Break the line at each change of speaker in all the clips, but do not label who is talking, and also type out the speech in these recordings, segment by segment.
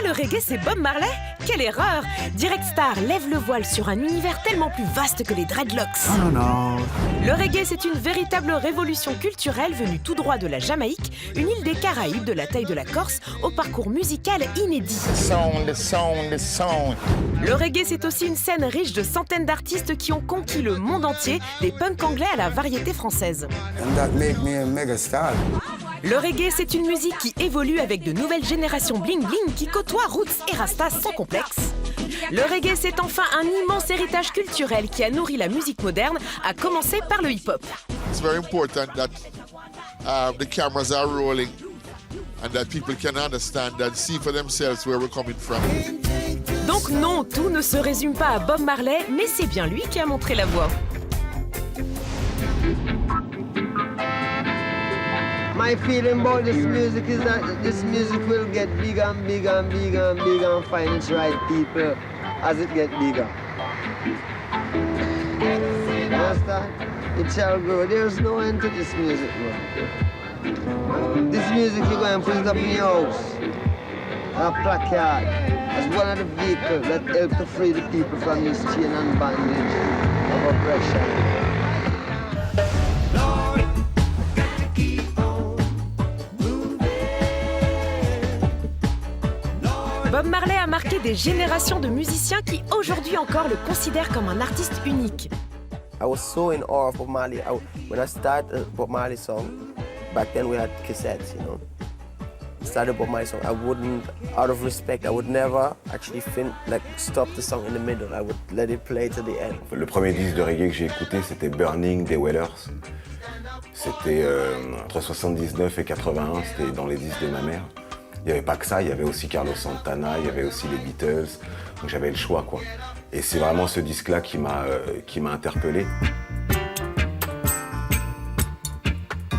le reggae, c'est Bob Marley? Quelle erreur! Direct Star lève le voile sur un univers tellement plus vaste que les dreadlocks.
Oh non.
Le reggae, c'est une véritable révolution culturelle venue tout droit de la Jamaïque, une île des Caraïbes de la taille de la Corse, au parcours musical inédit. Le reggae, c'est aussi une scène riche de centaines d'artistes qui ont conquis le monde entier, des punks anglais à la variété française.
And that make me a megastar.
Le reggae, c'est une musique qui évolue avec de nouvelles générations bling-bling qui côtoient roots et rasta sans complexe. Le reggae, c'est enfin un immense héritage culturel qui a nourri la musique moderne, à commencer par le hip-hop.
It's very important that the cameras are rolling and that people can understand and see for themselves where we're coming from.
Donc non, tout ne se résume pas à Bob Marley, mais c'est bien lui qui a montré la voie.
My feeling about this music is that this music will get bigger and bigger and bigger and bigger and find its right people as it gets bigger. You understand? It shall grow. There's no end to this music, bro. This music you're going to put it up in your house, a placard, as one of the vehicles that help to free the people from this chain and bondage of oppression.
Bob Marley a marqué des générations de musiciens qui aujourd'hui encore le considèrent comme un artiste unique.
I was so in awe of Bob Marley. When I started a Bob Marley song, back then we had cassettes, you know. I started Bob Marley song. I wouldn't, out of respect, I would never actually stop the song in the middle. I would let it play to the end.
Le premier disque de reggae que j'ai écouté, c'était Burning des Wailers. C'était entre 79 et 81, c'était dans les disques de ma mère. Il n'y avait pas que ça, il y avait aussi Carlos Santana, il y avait aussi les Beatles, donc j'avais le choix, quoi. Et c'est vraiment ce disque-là qui m'a interpellé.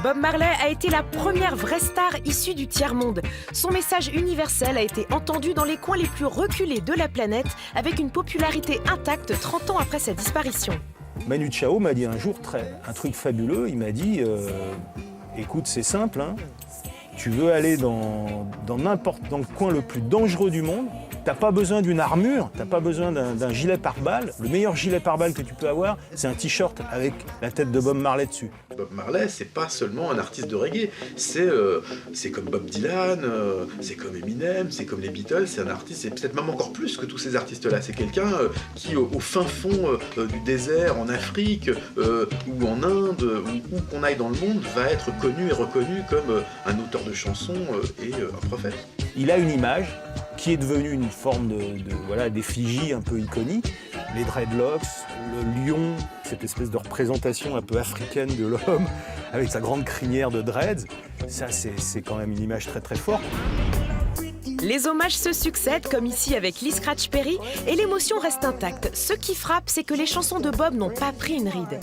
Bob Marley a été la première vraie star issue du tiers-monde. Son message universel a été entendu dans les coins les plus reculés de la planète, avec une popularité intacte 30 ans après sa disparition.
Manu Chao m'a dit un jour un truc fabuleux, il m'a dit écoute, c'est simple, hein, tu veux aller dans le coin le plus dangereux du monde, t'as pas besoin d'une armure, t'as pas besoin d'un gilet pare-balles. Le meilleur gilet pare-balles que tu peux avoir, c'est un t-shirt avec la tête de Bob Marley dessus.
Bob Marley, c'est pas seulement un artiste de reggae, c'est comme Bob Dylan, c'est comme Eminem, c'est comme les Beatles, c'est un artiste, c'est peut-être même encore plus que tous ces artistes-là. C'est quelqu'un qui, au fin fond du désert, en Afrique, ou en Inde, où qu'on aille dans le monde, va être connu et reconnu comme un auteur de chansons et un prophète.
Il a une image qui est devenue une forme d'effigie un peu iconique. Les dreadlocks, le lion, cette espèce de représentation un peu africaine de l'homme, avec sa grande crinière de dreads, ça c'est quand même une image très très forte.
Les hommages se succèdent, comme ici avec Lee Scratch Perry, et l'émotion reste intacte. Ce qui frappe, c'est que les chansons de Bob n'ont pas pris une ride.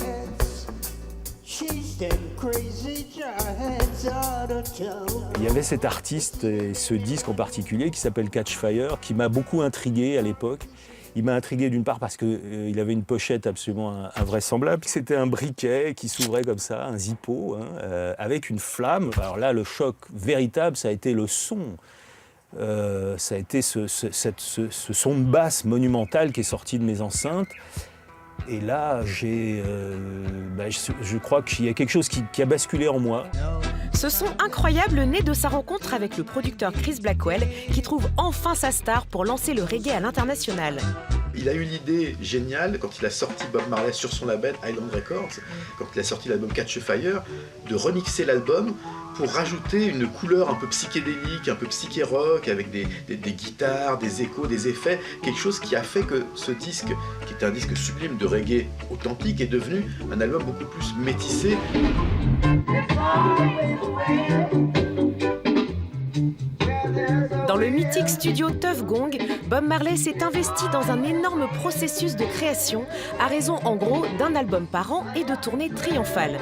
Il y avait cet artiste et ce disque en particulier qui s'appelle Catch Fire, qui m'a beaucoup intrigué à l'époque. Il m'a intrigué d'une part parce qu'il avait une pochette absolument invraisemblable. C'était un briquet qui s'ouvrait comme ça, un zippo, hein, avec une flamme. Alors là, le choc véritable, ça a été le son. Ça a été ce son de basse monumental qui est sorti de mes enceintes. Et là, je crois qu'il y a quelque chose qui a basculé en moi.
Ce son incroyable naît de sa rencontre avec le producteur Chris Blackwell, qui trouve enfin sa star pour lancer le reggae à l'international.
Il a eu l'idée géniale, quand il a sorti Bob Marley sur son label Island Records, quand il a sorti l'album Catch Fire, de remixer l'album pour rajouter une couleur un peu psychédélique, un peu psyché-rock, avec des guitares, des échos, des effets, quelque chose qui a fait que ce disque, qui était un disque sublime de reggae authentique, est devenu un album beaucoup plus métissé.
Dans le mythique studio Tuff Gong, Bob Marley s'est investi dans un énorme processus de création, à raison en gros d'un album par an et de tournées triomphales.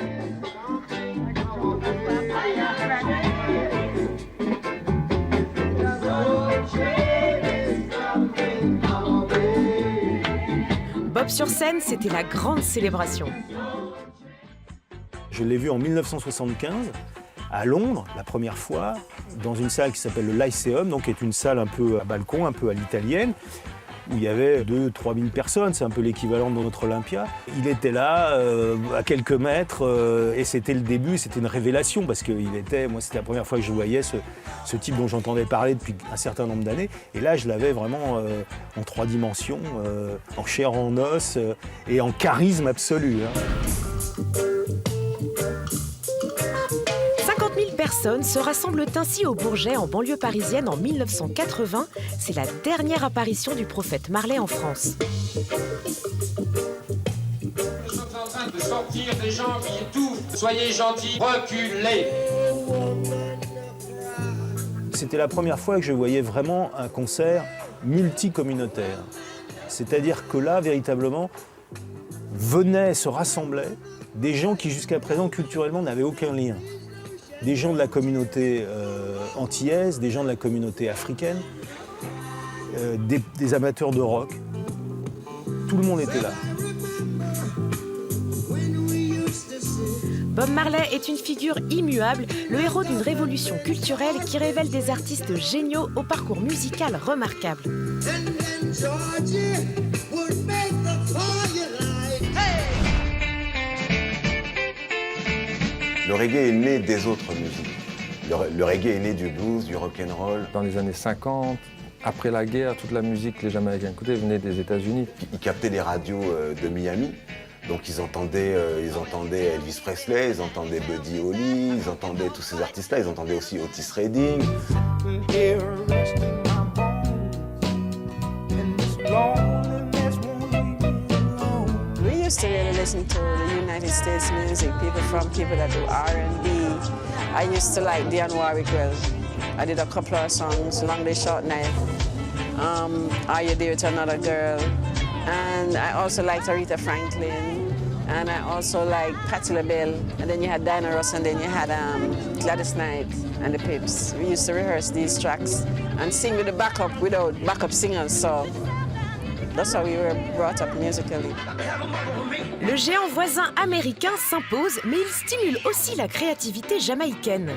Bob sur scène, c'était la grande célébration.
Je l'ai vu en 1975 à Londres, la première fois, dans une salle qui s'appelle le Lyceum, donc qui est une salle un peu à balcon, un peu à l'italienne, où il y avait 2-3 000 personnes, c'est un peu l'équivalent de notre Olympia. Il était là, à quelques mètres, et c'était le début, c'était une révélation, parce que moi c'était la première fois que je voyais ce type dont j'entendais parler depuis un certain nombre d'années, et là je l'avais vraiment en 3 dimensions, en chair, en os, et en charisme absolu.
50 000 personnes se rassemblent ainsi au Bourget, en banlieue parisienne, en 1980. C'est la dernière apparition du prophète Marley en France.
Nous sommes en train de sortir des gens qui étouffent. Soyez gentils, reculez.
C'était la première fois que je voyais vraiment un concert multicommunautaire. C'est-à-dire que là, véritablement, se rassemblaient des gens qui jusqu'à présent, culturellement, n'avaient aucun lien. Des gens de la communauté antillaise, des gens de la communauté africaine, des amateurs de rock. Tout le monde était là.
Bob Marley est une figure immuable, le héros d'une révolution culturelle qui révèle des artistes géniaux au parcours musical remarquable.
Le reggae est né des autres musiques. Le reggae est né du blues, du rock'n'roll.
Dans les années 50, après la guerre, toute la musique que les Jamaïcains écoutaient venait des États-Unis.
Ils captaient les radios de Miami, donc ils entendaient Elvis Presley, ils entendaient Buddy Holly, ils entendaient tous ces artistes-là, ils entendaient aussi Otis Redding.
We used to really listen to the United States music, people that do R&B. I used to like Dionne Warwick well. I did a couple of songs, Long Day Short Night, Are You There to Another Girl, and I also liked Aretha Franklin, and I also liked Patti LaBelle, and then you had Diana Ross, and then you had Gladys Knight and the Pips. We used to rehearse these tracks and sing with the backup, without backup singers, so that's how we were brought up musically.
Le géant voisin américain s'impose, mais il stimule aussi la créativité jamaïcaine.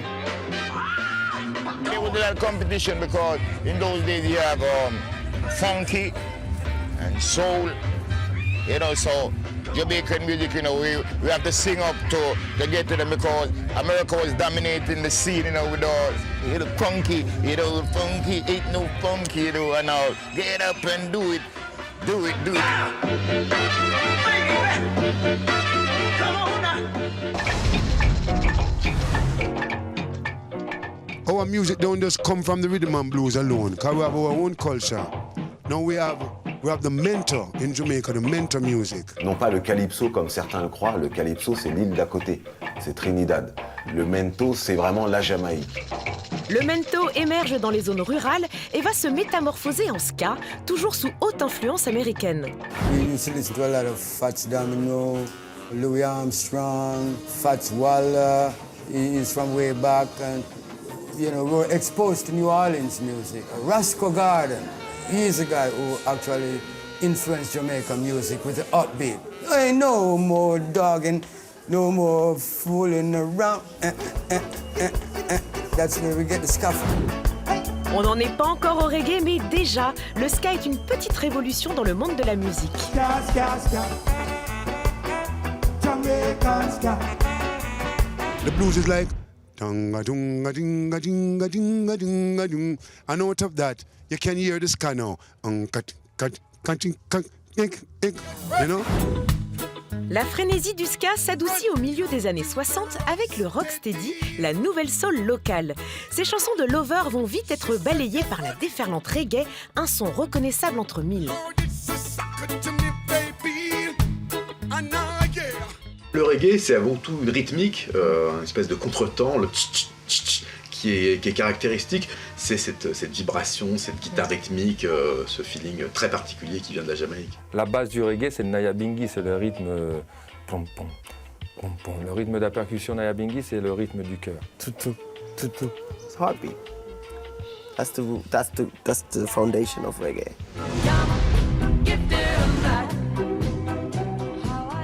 It was a lot of competition because in those days you have funky and soul, you know, so Jamaican music, you know, we have to sing up to get to them because America was dominating the scene, you know, with all, you know, funky, ain't no funky, you know, and all. Get up and do it. Do it, do it. Come on now.
Our music don't just come from the rhythm and blues alone, because we have our own culture. Now we have the mentor in Jamaica, the mentor music.
Non pas le calypso comme certains le croient, le calypso c'est l'île d'à côté, c'est Trinidad. Le mento c'est vraiment la Jamaïque.
Le mento émerge dans les zones rurales et va se métamorphoser en ska, toujours sous haute influence américaine.
We used to listen to a lot of Fats Domino, Louis Armstrong, Fats Waller. He's from way back, and you know, we were exposed to New Orleans music. Roscoe Garden, he's a guy who actually influenced Jamaican music with the upbeat. Ain't no more dogging, no more fooling around. That's where we get the ska from.
On n'en est pas encore au reggae, mais déjà, le ska est une petite révolution dans le monde de la musique.
Ska, ska, ska. Jamaican ska. The blues is like dunga dunga dinga dinga dinga dinga dung. And out of that, you can hear the ska now. You know?
La frénésie du ska s'adoucit au milieu des années 60 avec le rocksteady, la nouvelle soul locale. Ces chansons de Lover vont vite être balayées par la déferlante reggae, un son reconnaissable entre mille.
Le reggae, c'est avant tout une rythmique, une espèce de contretemps, le tch-tch-tch qui est caractéristique. C'est cette vibration, cette guitare rythmique, ce feeling très particulier qui vient de la Jamaïque.
La base du reggae, c'est le Nyabinghi, c'est le rythme pom pom pom pom. Le rythme de la percussion Nyabinghi, c'est le rythme du cœur.
Tutu, tutu. It's heartbeat. That's the foundation of reggae.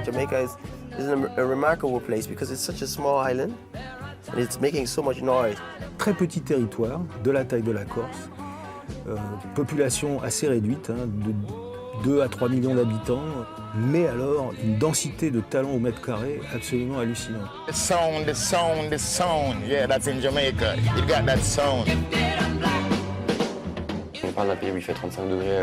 Jamaica is a remarkable place because it's such a small island.
and it's making so much noise.
Très petit territoire, de la taille de la Corse, population assez réduite, de 2 à 3 millions d'habitants, mais alors une densité de talents au mètre carré absolument hallucinante.
The sound, yeah, that's in Jamaica. You got that sound.
On parle d'un pays où il fait 35 degrés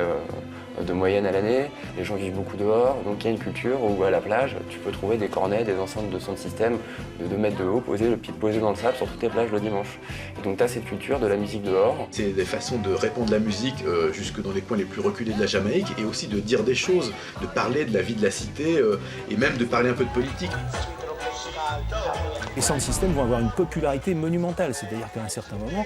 de moyenne à l'année, les gens vivent beaucoup dehors, donc il y a une culture où à la plage, tu peux trouver des cornets, des enceintes de son système de 2 mètres de haut, posées dans le sable sur toutes les plages le dimanche. Et donc tu as cette culture de la musique dehors.
C'est des façons de répondre la musique jusque dans les coins les plus reculés de la Jamaïque, et aussi de dire des choses, de parler de la vie de la cité, et même de parler un peu de politique.
Les sound systems vont avoir une popularité monumentale, c'est-à-dire qu'à un certain moment,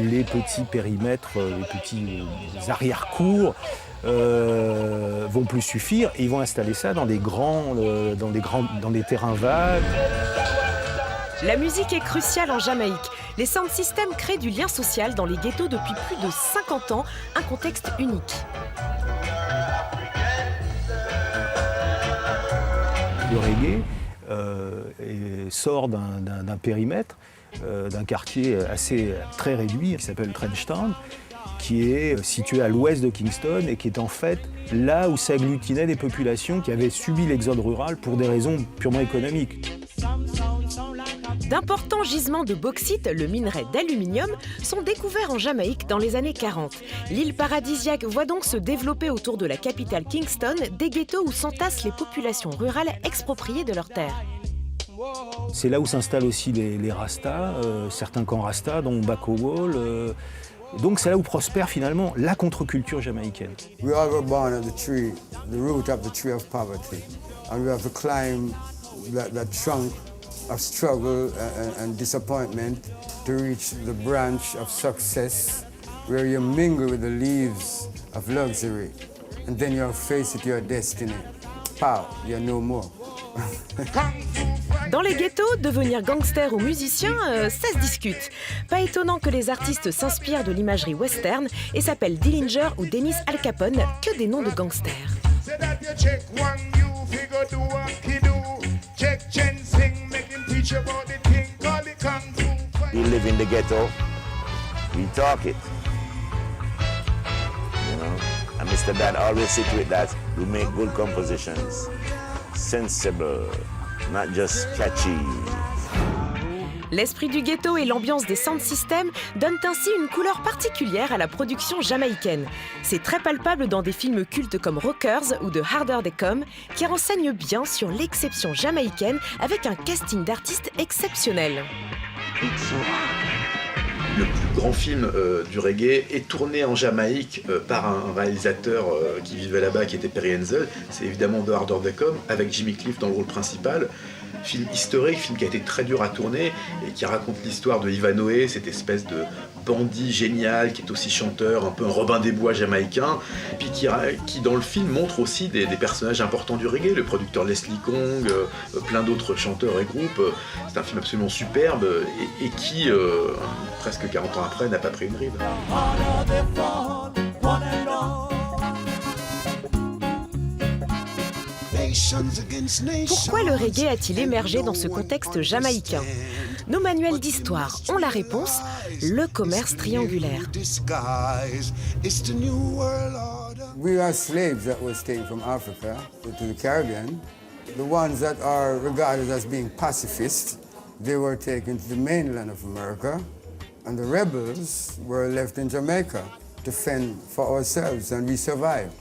les petits périmètres, les petits arrière-cours vont plus suffire et ils vont installer ça dans des terrains vagues.
La musique est cruciale en Jamaïque. Les sound systems créent du lien social dans les ghettos depuis plus de 50 ans, un contexte unique.
Le reggae sort d'un périmètre, d'un quartier très réduit qui s'appelle Trenchtown, qui est situé à l'ouest de Kingston et qui est en fait là où s'agglutinait des populations qui avaient subi l'exode rural pour des raisons purement économiques.
D'importants gisements de bauxite, le minerai d'aluminium, sont découverts en Jamaïque dans les années 40. L'île paradisiaque voit donc se développer autour de la capitale Kingston des ghettos où s'entassent les populations rurales expropriées de leurs terres.
C'est là où s'installent aussi les Rastas, certains camps Rastas, dont Bako Wall. Donc c'est là où prospère finalement la contre-culture jamaïcaine.
We all were born at the tree, the root of the tree of poverty. And we have to climb that trunk of struggle and disappointment to reach the branch of success where you mingle with the leaves of luxury and then you're faced with your destiny. Pow, you're no more.
Dans les ghettos, devenir gangster ou musicien, ça se discute. Pas étonnant que les artistes s'inspirent de l'imagerie western et s'appellent Dillinger ou Dennis Al Capone, que des noms de gangsters.
We live in the ghetto, we talk it. You know, and Mr. Dan always sit with that. We make good compositions, sensible, not just catchy.
L'esprit du ghetto et l'ambiance des sound systems donnent ainsi une couleur particulière à la production jamaïcaine. C'est très palpable dans des films cultes comme Rockers ou The Harder They Come, qui renseignent bien sur l'exception jamaïcaine avec un casting d'artistes exceptionnel.
Le plus grand film du reggae est tourné en Jamaïque par un réalisateur qui vivait là-bas, qui était Perry Henzell. C'est évidemment The Harder They Come, avec Jimmy Cliff dans le rôle principal. Film historique, film qui a été très dur à tourner et qui raconte l'histoire de Ivanhoe, cette espèce de bandit génial qui est aussi chanteur, un peu un Robin des Bois jamaïcain, et puis qui dans le film montre aussi des personnages importants du reggae, le producteur Leslie Kong, plein d'autres chanteurs et groupes. C'est un film absolument superbe et qui, presque 40 ans après, n'a pas pris une ride.
Pourquoi le reggae a-t-il émergé dans ce contexte jamaïcain ? Nos manuels d'histoire ont la réponse, le commerce triangulaire.
We are slaves that was taken from Africa to the Caribbean. The ones that are regarded as being pacifist, they were taken to the mainland of America, and the rebels were left in Jamaica to fend for ourselves, and we survived.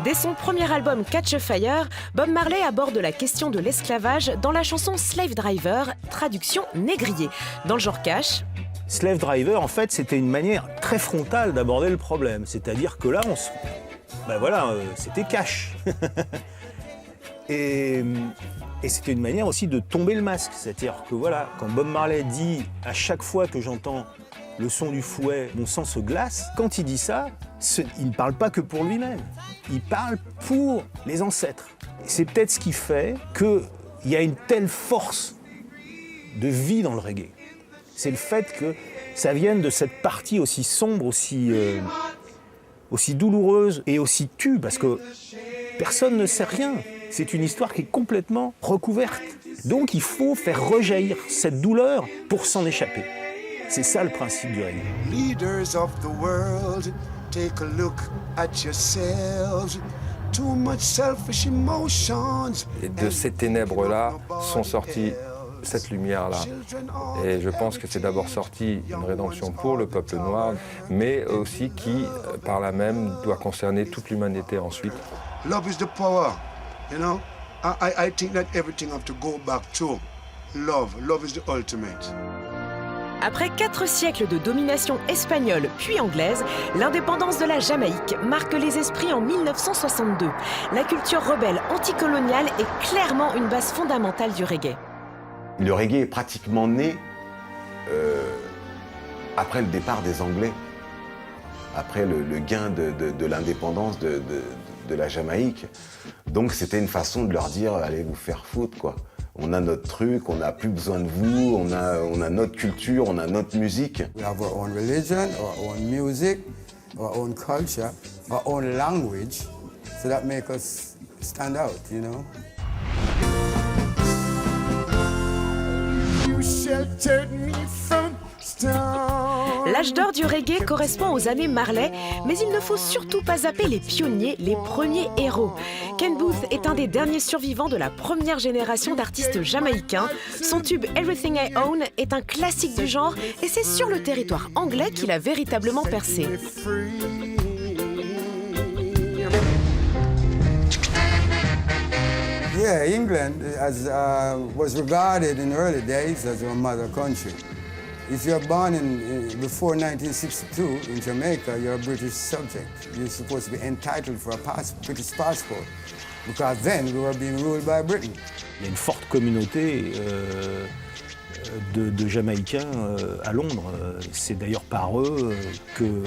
Dès son premier album Catch a Fire, Bob Marley aborde la question de l'esclavage dans la chanson Slave Driver, traduction négrier. Dans le genre cash,
Slave Driver, en fait, c'était une manière très frontale d'aborder le problème. C'est-à-dire que là, c'était cash. Et c'était une manière aussi de tomber le masque. C'est-à-dire que voilà, quand Bob Marley dit « à chaque fois que j'entends le son du fouet, mon sang se glace », quand il dit ça, il ne parle pas que pour lui-même. Il parle pour les ancêtres. Et c'est peut-être ce qui fait qu'il y a une telle force de vie dans le reggae. C'est le fait que ça vienne de cette partie aussi sombre, aussi douloureuse et aussi tue, parce que personne ne sait rien. C'est une histoire qui est complètement recouverte. Donc il faut faire rejaillir cette douleur pour s'en échapper. C'est ça le principe du reggae.
Leaders of the world, take a look at yourselves. Too much selfish emotions.
Et de ces ténèbres-là sont sorties cette lumière-là. Et je pense que c'est d'abord sorti une rédemption pour le peuple noir, mais aussi qui, par là même, doit concerner toute l'humanité ensuite.
Love is the power, you know. I think that everything have to go back to love. Love is the ultimate.
Après 4 siècles de domination espagnole puis anglaise, l'indépendance de la Jamaïque marque les esprits en 1962. La culture rebelle anticoloniale est clairement une base fondamentale du reggae.
Le reggae est pratiquement né après le départ des Anglais, après le gain de l'indépendance de la Jamaïque. Donc c'était une façon de leur dire « allez vous faire foutre, quoi ». On a notre truc, on n'a plus besoin de vous, on a notre culture, on a notre musique.
We have our own religion, our own music, our own culture, our own language, so that makes us stand out, you know.
You sheltered me from storm.
L'âge d'or du reggae correspond aux années Marley, mais il ne faut surtout pas zapper les pionniers, les premiers héros. Ken Boothe est un des derniers survivants de la première génération d'artistes jamaïcains. Son tube Everything I Own est un classique du genre et c'est sur le territoire anglais qu'il a véritablement percé.
Yeah, England was regarded in early days as our mother country. If you're born before 1962 in Jamaica, you're a British subject. You're supposed to be entitled for a British passport, because then we were being ruled by Britain.
Il y a une forte communauté de Jamaïcains à Londres. C'est d'ailleurs par eux que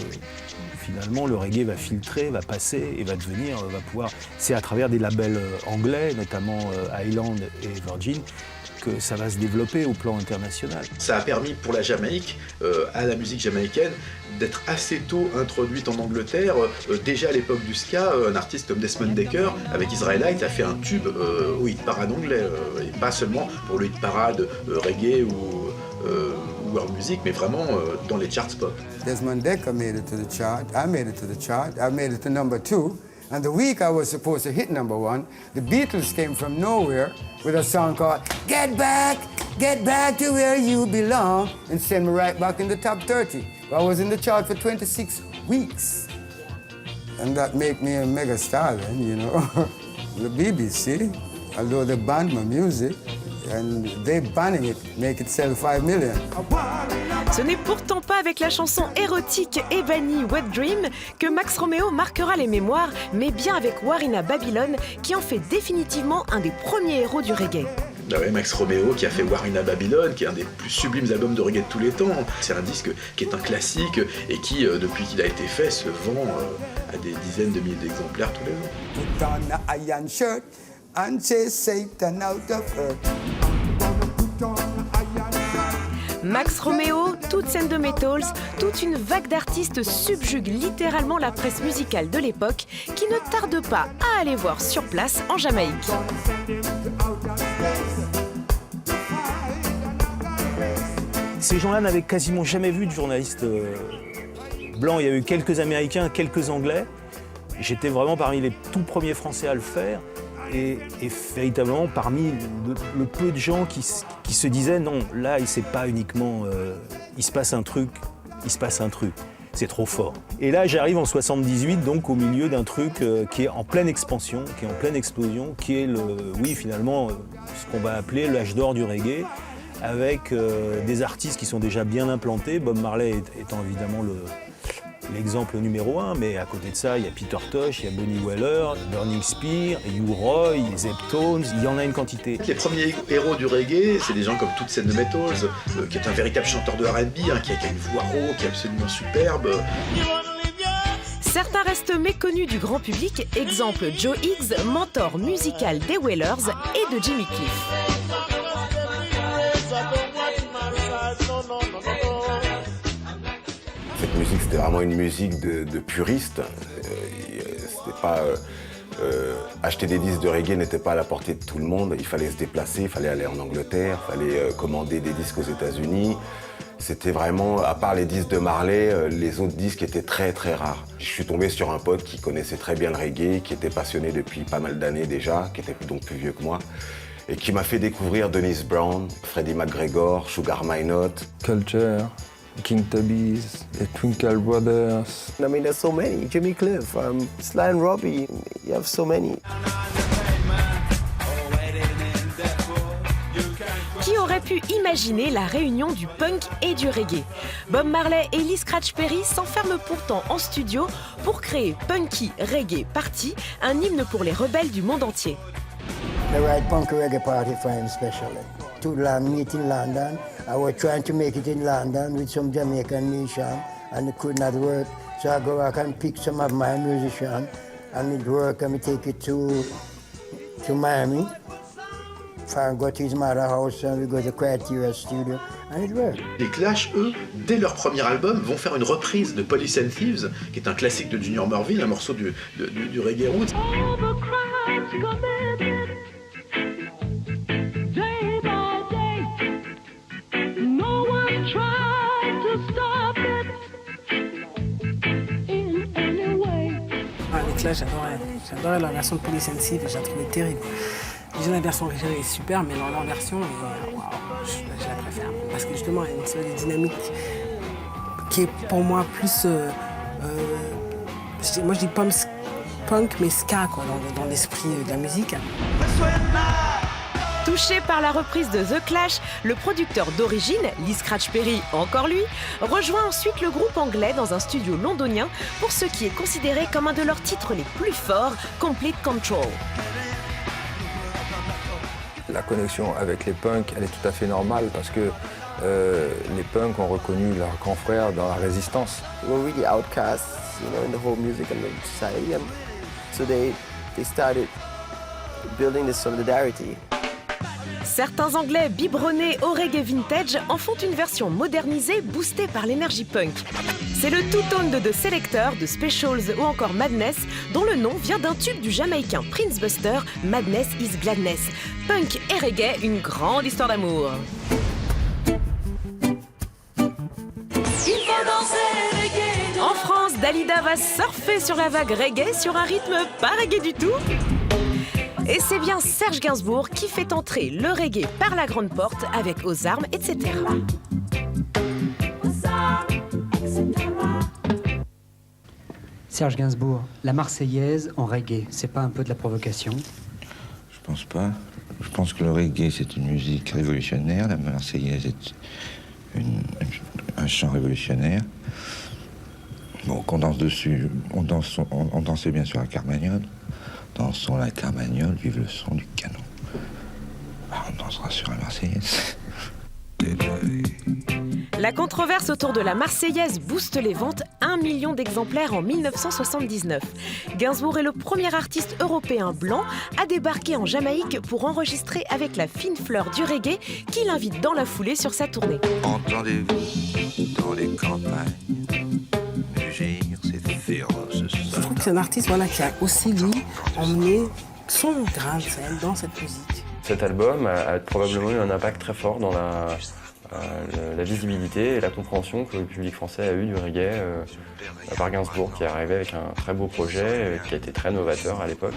finalement le reggae va filtrer, va passer et va pouvoir. C'est à travers des labels anglais, notamment Island et Virgin, que ça va se développer au plan international.
Ça a permis pour la Jamaïque, à la musique jamaïcaine, d'être assez tôt introduite en Angleterre. Déjà à l'époque du ska, un artiste comme Desmond Dekker, avec Israelite, a fait un tube au hit parade anglais, et pas seulement pour le hit parade reggae ou world music, mais vraiment dans les charts pop.
Desmond Dekker made it to the chart, I made it to the chart, I made it to #2. And the week I was supposed to hit #1, the Beatles came from nowhere with a song called Get Back to Where You Belong, and sent me right back in the top 30. I was in the chart for 26 weeks. And that made me a mega star then, you know. The BBC, although they banned my music, and they banning it, make it sell 5 million.
Ce n'est pourtant pas avec la chanson érotique Ebony Wet Dream que Max Romeo marquera les mémoires, mais bien avec Warina Babylon qui en fait définitivement un des premiers héros du reggae.
Ah ouais, Max Romeo qui a fait Warina Babylon, qui est un des plus sublimes albums de reggae de tous les temps. C'est un disque qui est un classique et qui, depuis qu'il a été fait, se vend à des dizaines de milliers d'exemplaires tous les ans.
Put on a iron shirt and chase Satan out of earth.
Max Romeo, toute scène de Metals, toute une vague d'artistes subjugue littéralement la presse musicale de l'époque qui ne tarde pas à aller voir sur place en Jamaïque.
Ces gens-là n'avaient quasiment jamais vu de journalistes blancs. Il y a eu quelques Américains, quelques Anglais. J'étais vraiment parmi les tout premiers Français à le faire. Et véritablement parmi le peu de gens qui se disaient non, là c'est pas uniquement il se passe un truc, c'est trop fort. Et là j'arrive en 78 donc au milieu d'un truc qui est en pleine expansion, qui est en pleine explosion, qui est finalement ce qu'on va appeler l'âge d'or du reggae, avec des artistes qui sont déjà bien implantés, Bob Marley étant évidemment l'exemple numéro 1, mais à côté de ça, il y a Peter Tosh, il y a Bunny Weller, Burning Spear, U-Roy, Zeptones, il y en a une quantité.
Les premiers héros du reggae, c'est des gens comme Toute Scène de Metals, qui est un véritable chanteur de R&B, qui a une voix rauque, absolument superbe.
Certains restent méconnus du grand public, exemple Joe Higgs, mentor musical des Wailers et de Jimmy Cliff.
Cette musique, c'était vraiment une musique de puriste. C'était pas Acheter des disques de reggae n'était pas à la portée de tout le monde. Il fallait se déplacer, il fallait aller en Angleterre, il fallait commander des disques aux États-Unis. C'était vraiment, à part les disques de Marley, les autres disques étaient très très rares. Je suis tombé sur un pote qui connaissait très bien le reggae, qui était passionné depuis pas mal d'années déjà, qui était donc plus vieux que moi, et qui m'a fait découvrir Dennis Brown, Freddie McGregor, Sugar Minott.
Culture, King Tubby's, les Twinkle Brothers.
I mean, there's so many. Jimmy Cliff, Sly and Robbie, you have so many.
Qui aurait pu imaginer la réunion du punk et du reggae? Bob Marley et Lee Scratch Perry s'enferment pourtant en studio pour créer Punky Reggae Party, un hymne pour les rebelles du monde entier.
The right Punky Reggae Party for him especially. Too long meet in London. I was trying to make it in London with some Jamaican musicians and it could not work. So I go back and pick some of my musicians and it work and we take it to Miami. I go to his mother house and we go to Criteria Studio and it worked.
Les Clash, eux, dès leur premier album, vont faire une reprise de Police and Thieves, qui est un classique de Junior Murville, un morceau du reggae roots.
Les Clash, j'adorais la version de Police and Thieves, je la trouvais terrible. Déjà la version originale est super, mais leur version, je la préfère. Parce que justement, il y a une sorte de dynamique qui est pour moi plus... moi je dis punk, mais ska quoi, dans l'esprit de la musique.
Touché par la reprise de The Clash, le producteur d'origine, Lee Scratch Perry, encore lui, rejoint ensuite le groupe anglais dans un studio londonien pour ce qui est considéré comme un de leurs titres les plus forts, Complete Control.
La connexion avec les punks, elle est tout à fait normale parce que les punks ont reconnu leurs grands frères dans la résistance.
They were really outcasts, in the whole music and the society, and so they started building this solidarity.
Certains Anglais biberonnés au reggae vintage en font une version modernisée boostée par l'énergie punk. C'est le two-tone de The Selecter, de Specials ou encore Madness, dont le nom vient d'un tube du Jamaïcain Prince Buster, Madness is Gladness. Punk et reggae, une grande histoire d'amour. En France, Dalida va surfer sur la vague reggae sur un rythme pas reggae du tout. Et c'est bien Serge Gainsbourg qui fait entrer le reggae par la grande porte avec Aux armes, etc.
Serge Gainsbourg, la Marseillaise en reggae, c'est pas un peu de la provocation?
Je pense pas. Je pense que le reggae, c'est une musique révolutionnaire. La Marseillaise est un chant révolutionnaire. Bon, qu'on danse dessus, on dansait bien sur la Carmagnole. Dansons la Carmagnole, vive le son du canon. On dansera sur la Marseillaise.
La controverse autour de la Marseillaise booste les ventes, 1 million d'exemplaires en 1979. Gainsbourg est le premier artiste européen blanc à débarquer en Jamaïque pour enregistrer avec la fine fleur du reggae qui l'invite dans la foulée sur sa tournée.
Entendez-vous dans les campagnes mugir ces féroces.
Je trouve que c'est un artiste qui a aussi, lui, emmené son grain de sel dans cette musique.
Cet album a probablement eu un impact très fort dans la visibilité et la compréhension que le public français a eu du reggae par Gainsbourg, qui est arrivé avec un très beau projet qui a été très novateur à l'époque.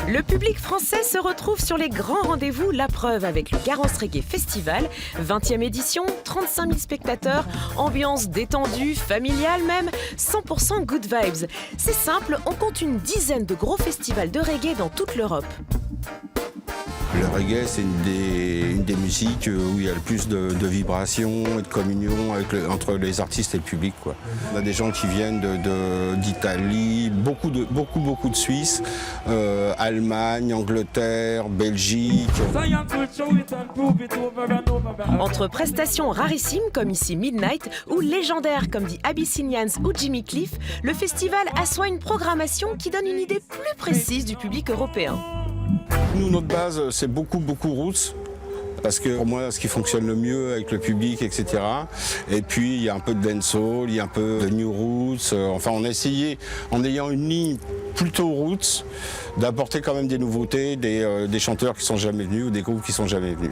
Le public français se retrouve sur les grands rendez-vous, la preuve avec le Garance Reggae Festival, 20e édition, 35 000 spectateurs, ambiance détendue, familiale même, 100% good vibes. C'est simple, on compte une dizaine de gros festivals de reggae dans toute l'Europe.
Le reggae, c'est une des musiques où il y a le plus de vibrations et de communion entre les artistes et le public, quoi. On a des gens qui viennent d'Italie, beaucoup de Suisse, Allemagne, Angleterre, Belgique.
Entre prestations rarissimes comme ici Midnight ou légendaires comme dit Abyssinians ou Jimmy Cliff, le festival assoit une programmation qui donne une idée plus précise du public européen.
Nous, notre base, c'est beaucoup roots, parce que pour moi, ce qui fonctionne le mieux avec le public, etc. Et puis, il y a un peu de dancehall, il y a un peu de new roots. Enfin, on a essayé, en ayant une ligne plutôt roots, d'apporter quand même des nouveautés, des chanteurs qui sont jamais venus ou des groupes qui sont jamais venus.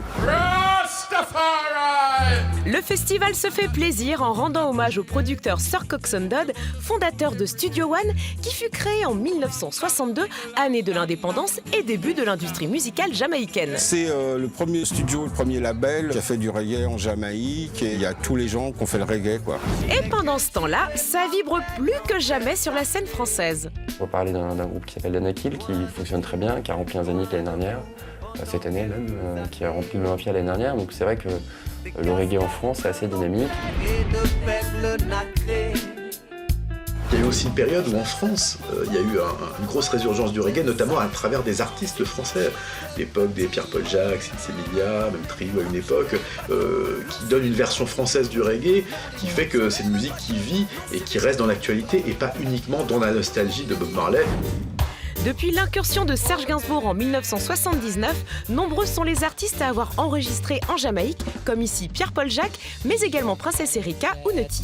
Le festival se fait plaisir en rendant hommage au producteur Sir Coxsone Dodd, fondateur de Studio One, qui fut créé en 1962, année de l'indépendance et début de l'industrie musicale jamaïcaine.
C'est le premier studio, le premier label qui a fait du reggae en Jamaïque, et il y a tous les gens qui ont fait le reggae, quoi.
Et pendant ce temps-là, ça vibre plus que jamais sur la scène française.
On va parler d'un groupe qui s'appelle Danakil, qui fonctionne très bien, qui a rempli un Zénith l'année dernière, cette année même, qui a rempli l'Olympia l'année dernière. Donc c'est vrai que le reggae en France est assez dynamique.
Il y a eu aussi une période où en France, il y a eu une grosse résurgence du reggae, notamment à travers des artistes français. L'époque des Pierre-Paul Jacques, Six Emilia, même Trio à une époque, qui donne une version française du reggae, qui fait que c'est une musique qui vit et qui reste dans l'actualité et pas uniquement dans la nostalgie de Bob Marley.
Depuis l'incursion de Serge Gainsbourg en 1979, nombreux sont les artistes à avoir enregistré en Jamaïque, comme ici Pierre-Paul Jacques, mais également Princesse Erika ou Nutty.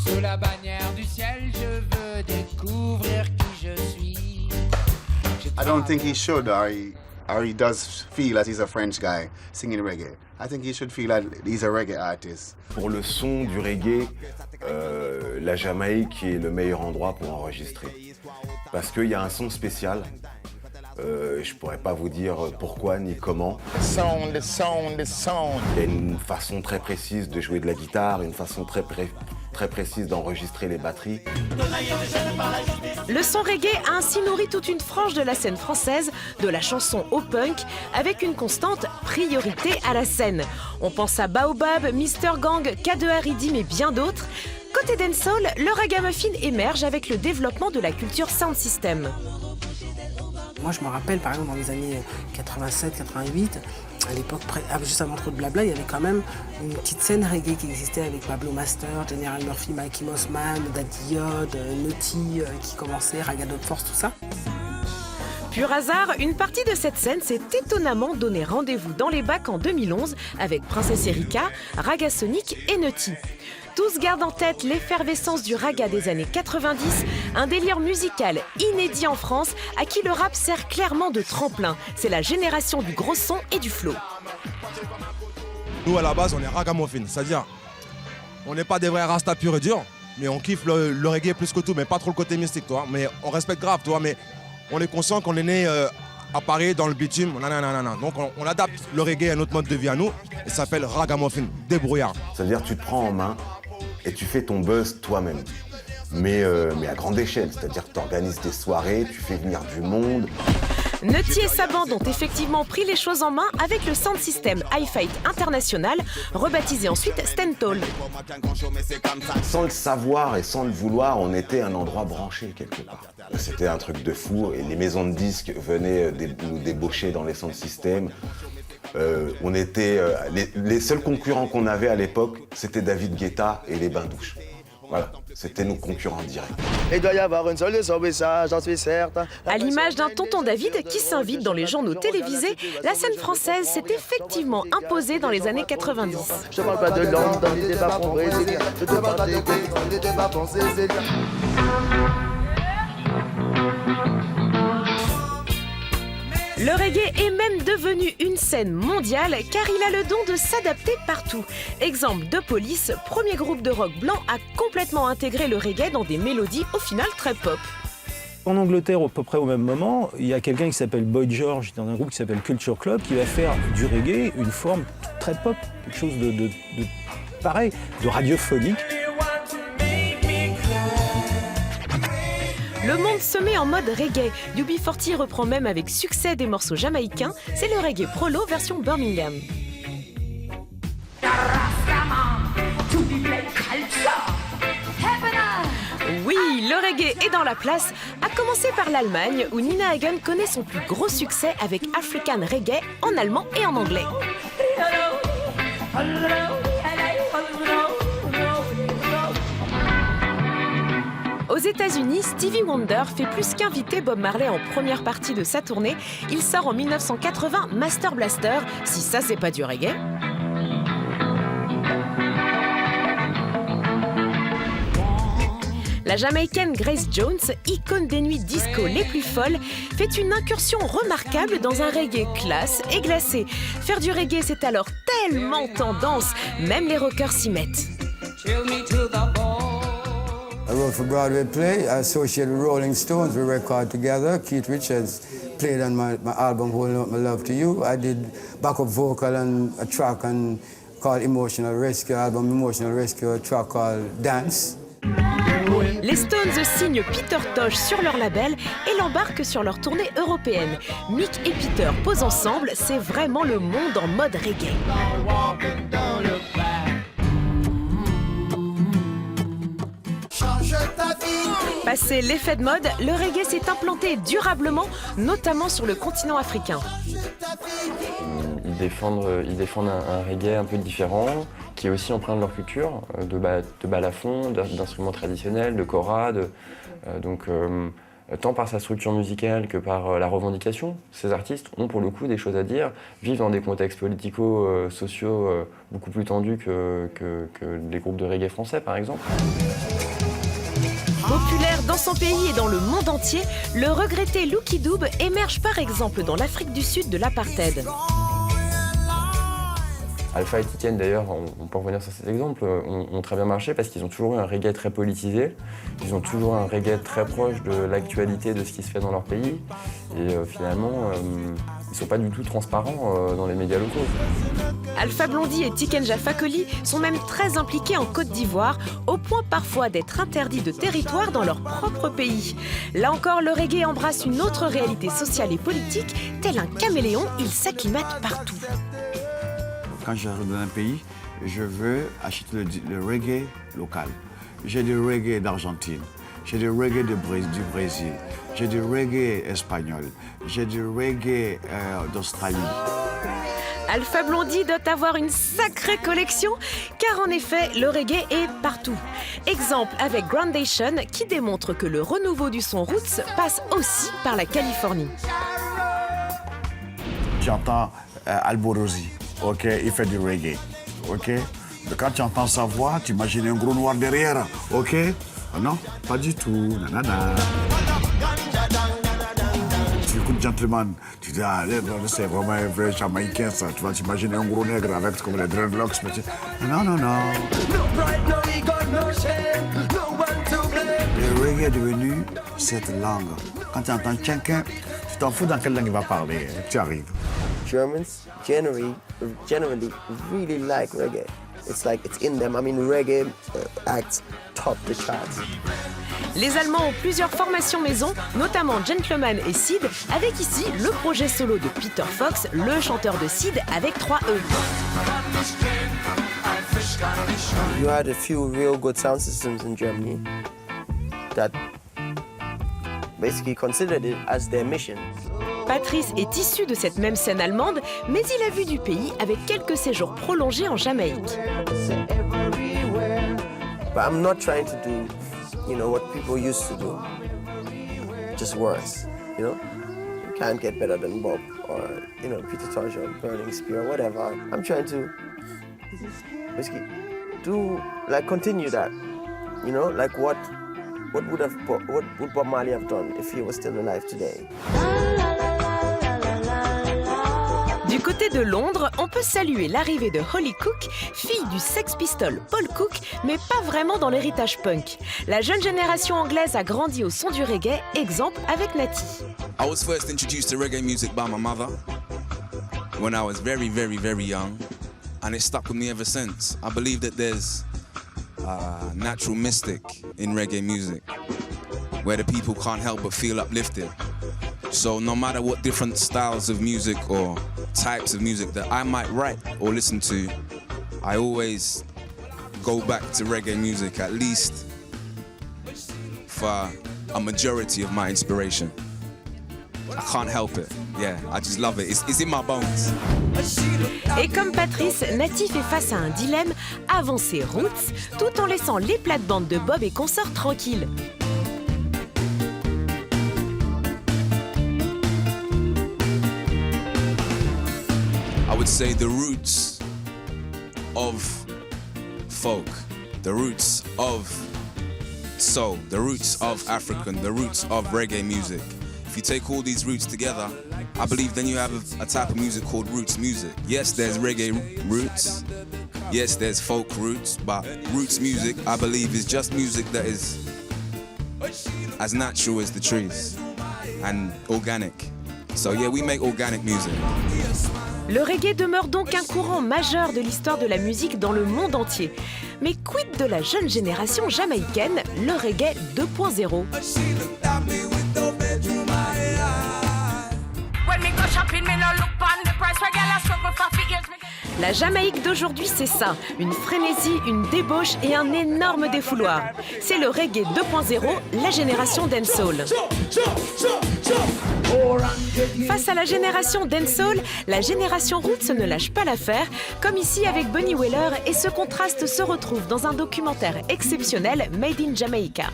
Sous la bannière du ciel, je veux découvrir qui je suis.
I don't think he should, or he does feel that he's a French guy singing reggae. I think he should feel that he's a reggae artist.
Pour le son du reggae, la Jamaïque est le meilleur endroit pour enregistrer. Parce qu'il y a un son spécial. Je pourrais pas vous dire pourquoi ni comment.
Sound.
Il y a une façon très précise de jouer de la guitare, une façon très précise d'enregistrer les batteries.
Le son reggae a ainsi nourri toute une frange de la scène française, de la chanson au punk, avec une constante priorité à la scène. On pense à Baobab, Mr Gang, K2 Riddim et bien d'autres. Côté dancehall, le ragamuffin émerge avec le développement de la culture sound system.
Moi, je me rappelle, par exemple, dans les années 87-88, à l'époque, juste avant Trop de Blabla, il y avait quand même une petite scène reggae qui existait avec Pablo Master, General Murphy, Mikey Mossman, Daddy Yod, Nutty qui commençait, Raga Dog Force, tout ça.
Pur hasard, une partie de cette scène s'est étonnamment donné rendez-vous dans les bacs en 2011 avec Princesse Erika, Raga Sonic et Nutty. Tous gardent en tête l'effervescence du raga des années 90, un délire musical inédit en France à qui le rap sert clairement de tremplin. C'est la génération du gros son et du flow.
Nous à la base on est ragamuffin, c'est-à-dire on n'est pas des vrais rastas purs et durs, mais on kiffe le reggae plus que tout, mais pas trop le côté mystique, toi. Mais on respecte grave, toi, mais on est conscient qu'on est né à Paris dans le bitume, donc on adapte le reggae à notre mode de vie à nous, et ça s'appelle ragamuffin, débrouillard.
C'est-à-dire tu te prends en main et tu fais ton buzz toi-même, mais à grande échelle, c'est-à-dire que tu organises des soirées, tu fais venir du monde.
Nutty et sa bande ont effectivement pris les choses en main avec le sound system Hi-Fight International, rebaptisé ensuite Stentall.
Sans le savoir et sans le vouloir, on était un endroit branché quelque part. C'était un truc de fou et les maisons de disques venaient nous débaucher dans les sound systems. On était les seuls concurrents qu'on avait à l'époque, c'était David Guetta et les Bains-Douches. Voilà, c'était nos concurrents directs.
Il doit y avoir une solution, oui, ça, j'en suis certain.
À l'image d'un tonton David qui s'invite dans les journaux télévisés, la scène française s'est effectivement imposée dans les années 90.
Je te parle pas de Londres, dans les débats pour Brésil. Je te parle des gays, dans les débats pour Cécile.
Le reggae est même devenu une scène mondiale car il a le don de s'adapter partout. Exemple de Police, premier groupe de rock blanc à complètement intégrer le reggae dans des mélodies au final très pop.
En Angleterre, à peu près au même moment, il y a quelqu'un qui s'appelle Boy George, dans un groupe qui s'appelle Culture Club, qui va faire du reggae une forme très pop, quelque chose de pareil, de radiophonique.
Le monde se met en mode reggae. UB40 reprend même avec succès des morceaux jamaïcains. C'est le reggae prolo version Birmingham. Oui, le reggae est dans la place, à commencer par l'Allemagne où Nina Hagen connaît son plus gros succès avec African Reggae en allemand et en anglais. Aux États-Unis, Stevie Wonder fait plus qu'inviter Bob Marley en première partie de sa tournée. Il sort en 1980 Master Blaster, si ça c'est pas du reggae. La Jamaïcaine Grace Jones, icône des nuits disco les plus folles, fait une incursion remarquable dans un reggae classe et glacé. Faire du reggae, c'est alors tellement tendance, même les rockers s'y mettent.
I wrote for Broadway play, I associated with Rolling Stones, we record together. Keith Richards played on my album Holding Up My Love to You. I did backup vocal on a track called Emotional Rescue, album Emotional Rescue, a track called Dance.
Les Stones signent Peter Tosh sur leur label et l'embarquent sur leur tournée européenne. Mick et Peter posent ensemble, c'est vraiment le monde en mode reggae. Passé l'effet de mode, le reggae s'est implanté durablement, notamment sur le continent africain.
Ils défendent un reggae un peu différent, qui est aussi empreint de leur culture, de balafon, d'instruments traditionnels, de kora, tant par sa structure musicale que par la revendication. Ces artistes ont pour le coup des choses à dire, vivent dans des contextes politico-sociaux beaucoup plus tendus que les groupes de reggae français par exemple.
Populaire dans son pays et dans le monde entier, le regretté Lucky Dube émerge par exemple dans l'Afrique du Sud de l'apartheid.
Alpha et Titian d'ailleurs, on peut revenir sur cet exemple, ont très bien marché parce qu'ils ont toujours eu un reggae très politisé, ils ont toujours un reggae très proche de l'actualité de ce qui se fait dans leur pays et finalement ils ne sont pas du tout transparents dans les médias locaux.
Alpha Blondy et Tikenja Fakoly sont même très impliqués en Côte d'Ivoire, au point parfois d'être interdits de territoire dans leur propre pays. Là encore, le reggae embrasse une autre réalité sociale et politique, tel un caméléon, il s'acclimate partout.
Quand j'arrive dans un pays, je veux acheter le reggae local. J'ai du reggae d'Argentine, j'ai du reggae du Brésil, j'ai du reggae espagnol, j'ai du reggae d'Australie.
Alpha Blondy doit avoir une sacrée collection, car en effet, le reggae est partout. Exemple avec Groundation, qui démontre que le renouveau du son roots passe aussi par la Californie.
J'entends Alborosi, ok, il fait du reggae, ok. Quand tu entends sa voix, tu imagines un gros noir derrière, ok. Non, pas du tout, nanana. Tu écoutes Gentleman, tu dis, ah, c'est vraiment un vrai Jamaïcain, ça. Tu vas t'imaginer un gros nègre avec comme les dreadlocks. Non, non, non. Le reggae est devenu cette langue. Quand tu entends quelqu'un, tu t'en fous dans quelle langue il va parler, tu arrives.
Germans generally really like reggae. It's like it's in them. I mean, reggae acts top the charts.
Les Allemands ont plusieurs formations maison, notamment Gentleman et Sid, avec ici le projet solo de Peter Fox, le chanteur de Sid avec 3 E.
You had a few real good sound systems in Germany that basically considered it as their mission.
Patrice est issu de cette même scène allemande, mais il a vu du pays avec quelques séjours prolongés en Jamaïque.
But I'm not trying to do, what people used to do, just worse, You can't get better than Bob or, Peter Tosh or Burning Spear or whatever. I'm trying to basically continue that, what would Bob Marley have done if he was still alive today?
Du côté de Londres, on peut saluer l'arrivée de Holly Cook, fille du Sex Pistol Paul Cook, mais pas vraiment dans l'héritage punk. La jeune génération anglaise a grandi au son du reggae, exemple avec Natty.
I was first introduced to reggae music by my mother when I was very, very, very young, and it stuck with me ever since. I believe that there's a natural mystic in reggae music, where the people can't help but feel uplifted. So no matter what different styles of music or types of music that I might write or listen to, I always go back to reggae music, at least for a majority of my inspiration. I can't help it. Yeah, I just love it. It's in my bones.
Et comme Patrice, Natty fait face à un dilemme, avancer roots, tout en laissant les plates-bandes de Bob et consorts tranquilles.
I would say the roots of folk, the roots of soul, the roots of African, the roots of reggae music. If you take all these roots together, I believe then you have a type of music called roots music. Yes, there's reggae roots. Yes, there's folk roots, but roots music, I believe, is just music that is as natural as the trees and organic. So yeah, we make organic music.
Le reggae demeure donc un courant majeur de l'histoire de la musique dans le monde entier. Mais quid de la jeune génération jamaïcaine, le reggae 2.0? La Jamaïque d'aujourd'hui, c'est ça. Une frénésie, une débauche et un énorme défouloir. C'est le reggae 2.0, la génération dancehall. Face à la génération dancehall, la génération roots ne lâche pas l'affaire, comme ici avec Bunny Wailer, et ce contraste se retrouve dans un documentaire exceptionnel Made in Jamaica.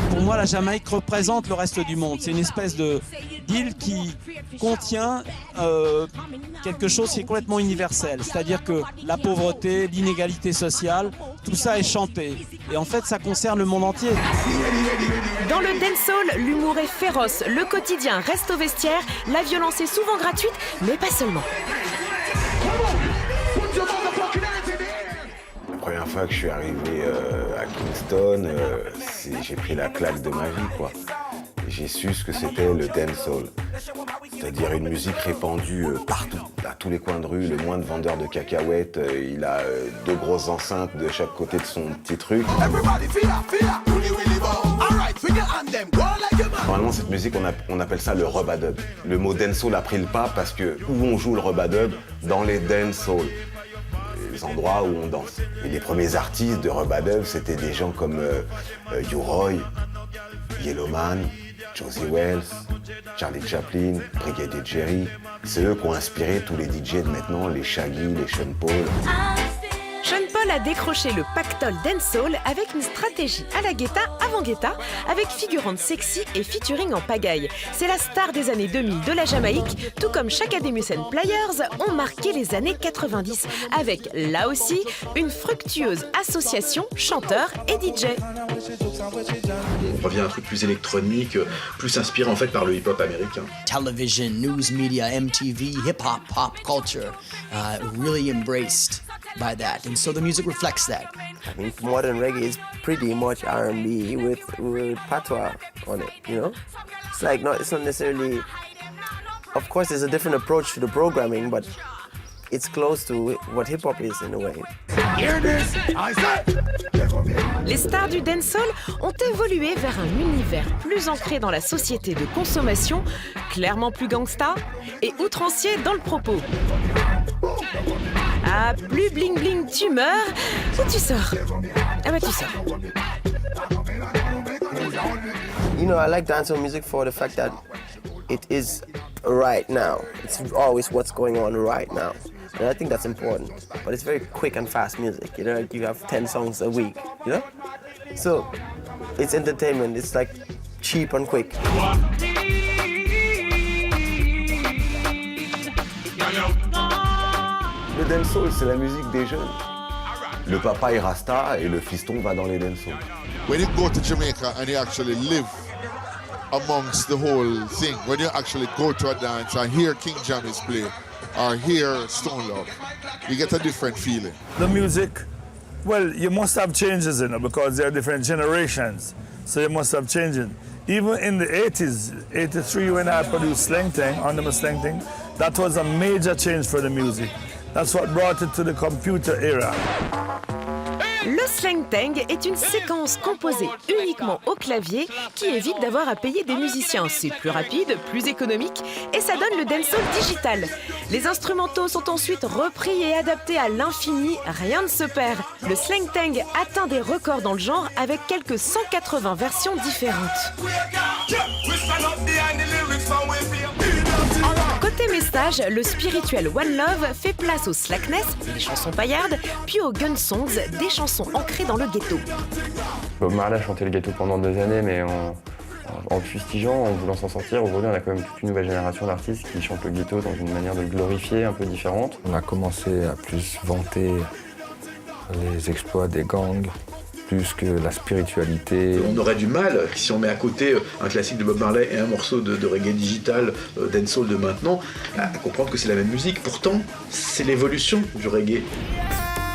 Pour moi, la Jamaïque représente le reste du monde. C'est une espèce d'île qui contient quelque chose qui est complètement universel. C'est-à-dire que la pauvreté, l'inégalité sociale, tout ça est chanté. Et en fait, ça concerne le monde entier.
Dans le dancehall, l'humour est féroce, le quotidien reste au vestiaire, la violence est souvent gratuite, mais pas seulement.
La première fois que je suis arrivé à Kingston, j'ai pris la claque de ma vie, quoi. J'ai su ce que c'était le dancehall, c'est-à-dire une musique répandue partout, à tous les coins de rue. Le moindre vendeur de cacahuètes, il a 2 grosses enceintes de chaque côté de son petit truc. Normalement, cette musique, on appelle ça le rub-a-dub. Le mot dancehall a pris le pas parce que où on joue le rub-a-dub, dans les dancehall, les endroits où on danse. Et les premiers artistes de rub-a-dub, c'était des gens comme U-Roy, Yellowman, Josie Wells, Charlie Chaplin, Brigadier Jerry. C'est eux qui ont inspiré tous les DJ de maintenant, les Shaggy, les Sean Paul.
Sean Paul a décroché le pactole dancehall avec une stratégie à la Guetta avant Guetta, avec figurante sexy et featuring en pagaille. C'est la star des années 2000 de la Jamaïque, tout comme Shakademus and Pliers ont marqué les années 90, avec là aussi une fructueuse association chanteur et DJ.
On revient à un truc plus électronique, plus inspiré en fait par le hip-hop américain.
Television, news media, MTV, hip-hop, pop culture, really embraced by that, and so the music reflects that.
I think modern reggae is pretty much R&B with patois on it, you know? It's like, it's not necessarily, of course there's a different approach to the programming, but it's close to what hip-hop is in a way.
Les stars du dancehall ont évolué vers un univers plus ancré dans la société de consommation, clairement plus gangsta et outrancier dans le propos. Ah, plus bling bling tu meurs ou tu sors? Ah bah tu sors.
You know, I like dancehall music for the fact that it is right now. It's always what's going on right now. And I think that's important. But it's very quick and fast music, you know, you have 10 songs a week, you know? So, it's entertainment, it's like cheap and quick. Le dancehall, c'est la musique des jeunes. Le papa est rasta et le fiston va dans les dancehall.
When you go to Jamaica and you actually live amongst the whole thing, when you actually go to a dance and hear King Jammy's play or hear Stone Love, you get a different feeling.
The music, well, you must have changes in it because there are different generations, so you must have changes. Even in the 80s, 83 when I produced Slang Tang, under my Slang Tang, that was a major change for the music. That's what brought it to the computer era.
Le slang tang est une séquence composée uniquement au clavier qui évite d'avoir à payer des musiciens. C'est plus rapide, plus économique et ça donne le dancehall digital. Les instrumentaux sont ensuite repris et adaptés à l'infini, rien ne se perd. Le slang tang atteint des records dans le genre avec quelques 180 versions différentes. Côté message, le spirituel One Love fait place au slackness, des chansons paillardes, puis aux gun songs, des chansons ancrées dans le ghetto.
Bob Marley a chanté le ghetto pendant 2 années, mais en fustigeant, en voulant s'en sortir, aujourd'hui on a quand même toute une nouvelle génération d'artistes qui chantent le ghetto dans une manière de le glorifier un peu différente.
On a commencé à plus vanter les exploits des gangs, plus que la spiritualité.
On aurait du mal, si on met à côté un classique de Bob Marley et un morceau de reggae digital, dancehall de maintenant, à comprendre que c'est la même musique. Pourtant, c'est l'évolution du reggae.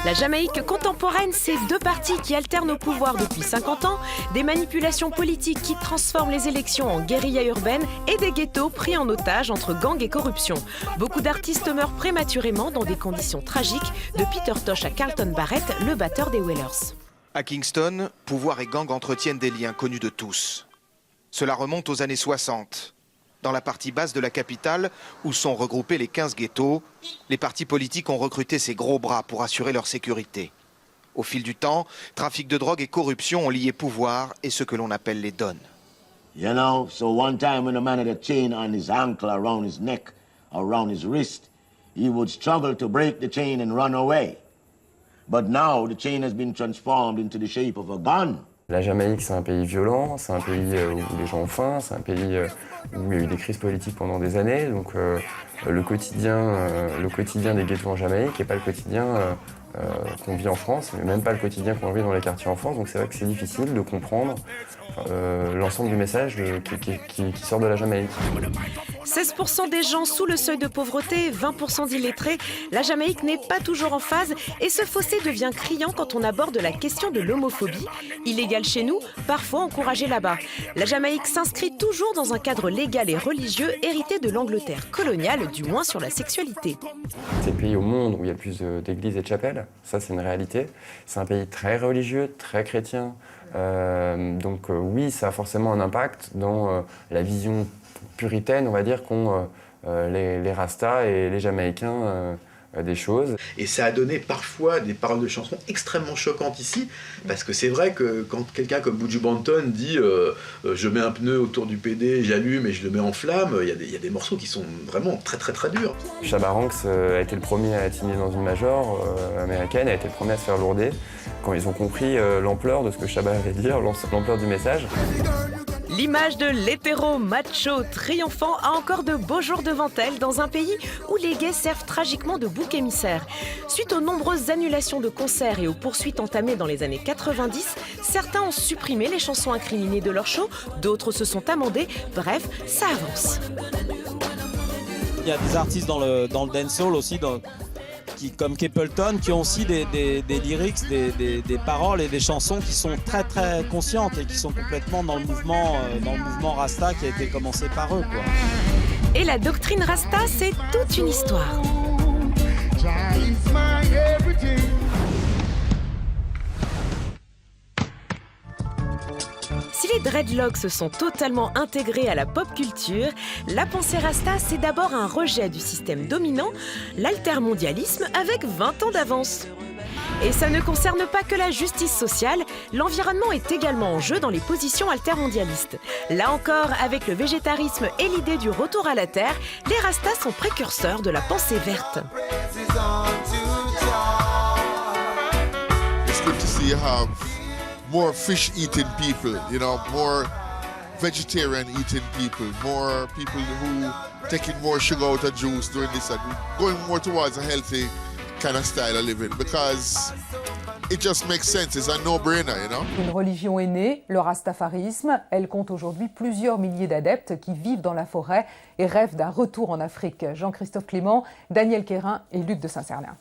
La Jamaïque contemporaine, c'est deux partis qui alternent au pouvoir depuis 50 ans, des manipulations politiques qui transforment les élections en guérilla urbaine et des ghettos pris en otage entre gangs et corruption. Beaucoup d'artistes meurent prématurément dans des conditions tragiques, de Peter Tosh à Carlton Barrett, le batteur des Wailers.
À Kingston, pouvoir et gangs entretiennent des liens connus de tous. Cela remonte aux années 60. Dans la partie basse de la capitale, où sont regroupés les 15 ghettos, les partis politiques ont recruté ces gros bras pour assurer leur sécurité. Au fil du temps, trafic de drogue et corruption ont lié pouvoir et ce que l'on appelle les dons.
You know, so one time when a man had a chain on his ankle, around his neck, around his wrist, he would struggle to break the chain and run away. But now the chain has been transformed into the shape of a gun.
La Jamaïque, c'est un pays violent, c'est un pays où les gens ont faim, c'est un pays où il y a eu des crises politiques pendant des années. Donc le quotidien des ghettos en Jamaïque n'est pas le quotidien qu'on vit en France, mais même pas le quotidien qu'on vit dans les quartiers en France. Donc c'est vrai que c'est difficile de comprendre l'ensemble du message qui sort de la Jamaïque.
16% des gens sous le seuil de pauvreté, 20% d'illettrés, la Jamaïque n'est pas toujours en phase et ce fossé devient criant quand on aborde la question de l'homophobie. Illégale chez nous, parfois encouragée là-bas. La Jamaïque s'inscrit toujours dans un cadre légal et religieux hérité de l'Angleterre coloniale, du moins sur la sexualité.
C'est le pays au monde où il y a le plus d'églises et de chapelles, ça c'est une réalité. C'est un pays très religieux, très chrétien. Donc oui, ça a forcément un impact dans la vision puritaine, on va dire, qu'ont les Rastas et les Jamaïcains des choses.
Et ça a donné parfois des paroles de chansons extrêmement choquantes ici, parce que c'est vrai que quand quelqu'un comme Buju Banton dit je mets un pneu autour du PD, j'allume et je le mets en flamme, il y a des morceaux qui sont vraiment très très très durs.
Shabba Ranks a été le premier à signer dans une major américaine, a été le premier à se faire lourder quand ils ont compris l'ampleur de ce que Shabba avait dire, l'ampleur du message.
L'image de l'hétéro macho triomphant a encore de beaux jours devant elle dans un pays où les gays servent tragiquement de bouc émissaire. Suite aux nombreuses annulations de concerts et aux poursuites entamées dans les années 90, certains ont supprimé les chansons incriminées de leur show, d'autres se sont amendés, bref, ça avance.
Il y a des artistes dans le dancehall aussi, comme Capleton, qui ont aussi des lyrics, des paroles et des chansons qui sont très très conscientes et qui sont complètement dans le mouvement Rasta qui a été commencé par eux, quoi.
Et la doctrine Rasta, c'est toute une histoire. Si les dreadlocks se sont totalement intégrés à la pop culture, la pensée Rasta, c'est d'abord un rejet du système dominant, l'altermondialisme avec 20 ans d'avance. Et ça ne concerne pas que la justice sociale, l'environnement est également en jeu dans les positions altermondialistes. Là encore, avec le végétarisme et l'idée du retour à la terre, les Rastas sont précurseurs de la pensée verte.
It's good to see you have more fish-eating people, you know, more vegetarian-eating people, more people who taking more sugar out of juice doing this and going more towards a healthy kind of style of living because it just makes sense. It's a no-brainer, you know.
Une religion est née, le rastafarisme. Elle compte aujourd'hui plusieurs milliers d'adeptes qui vivent dans la forêt et rêvent d'un retour en Afrique. Jean-Christophe Clément, Daniel Quérin et Luc de Saint-Cernin.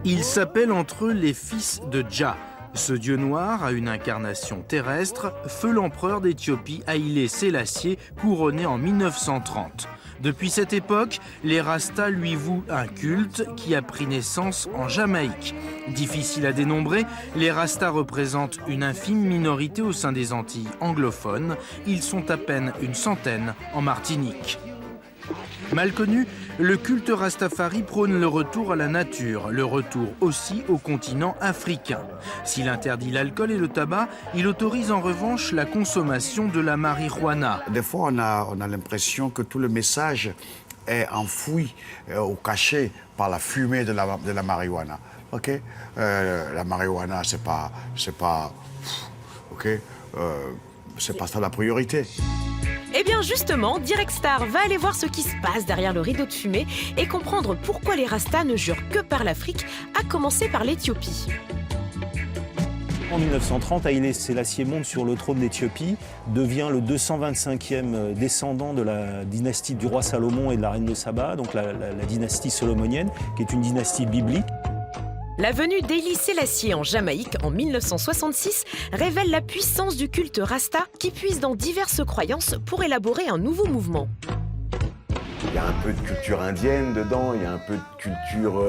Ils s'appellent entre eux les fils de Jah. Ce dieu noir a une incarnation terrestre, feu l'empereur d'Éthiopie Haïlé Sélassié, couronné en 1930. Depuis cette époque, les Rastas lui vouent un culte qui a pris naissance en Jamaïque. Difficile à dénombrer, les Rastas représentent une infime minorité au sein des Antilles anglophones. Ils sont à peine une centaine en Martinique. Mal connu, le culte Rastafari prône le retour à la nature, le retour aussi au continent africain. S'il interdit l'alcool et le tabac, il autorise en revanche la consommation de la marijuana.
Des fois, on a l'impression que tout le message est enfoui ou caché par la fumée de la marijuana. Ok, la marijuana, c'est pas, ok, c'est pas ça la priorité.
Eh bien justement, Direct Star va aller voir ce qui se passe derrière le rideau de fumée et comprendre pourquoi les Rastas ne jurent que par l'Afrique, à commencer par l'Éthiopie.
En 1930, Haïlé Sélassié monte sur le trône d'Éthiopie, devient le 225e descendant de la dynastie du roi Salomon et de la reine de Saba, donc la dynastie solomonienne, qui est une dynastie biblique.
La venue d'Haïlé Sélassié en Jamaïque en 1966 révèle la puissance du culte Rasta qui puise dans diverses croyances pour élaborer un nouveau mouvement.
Il y a un peu de culture indienne dedans, il y a un peu de culture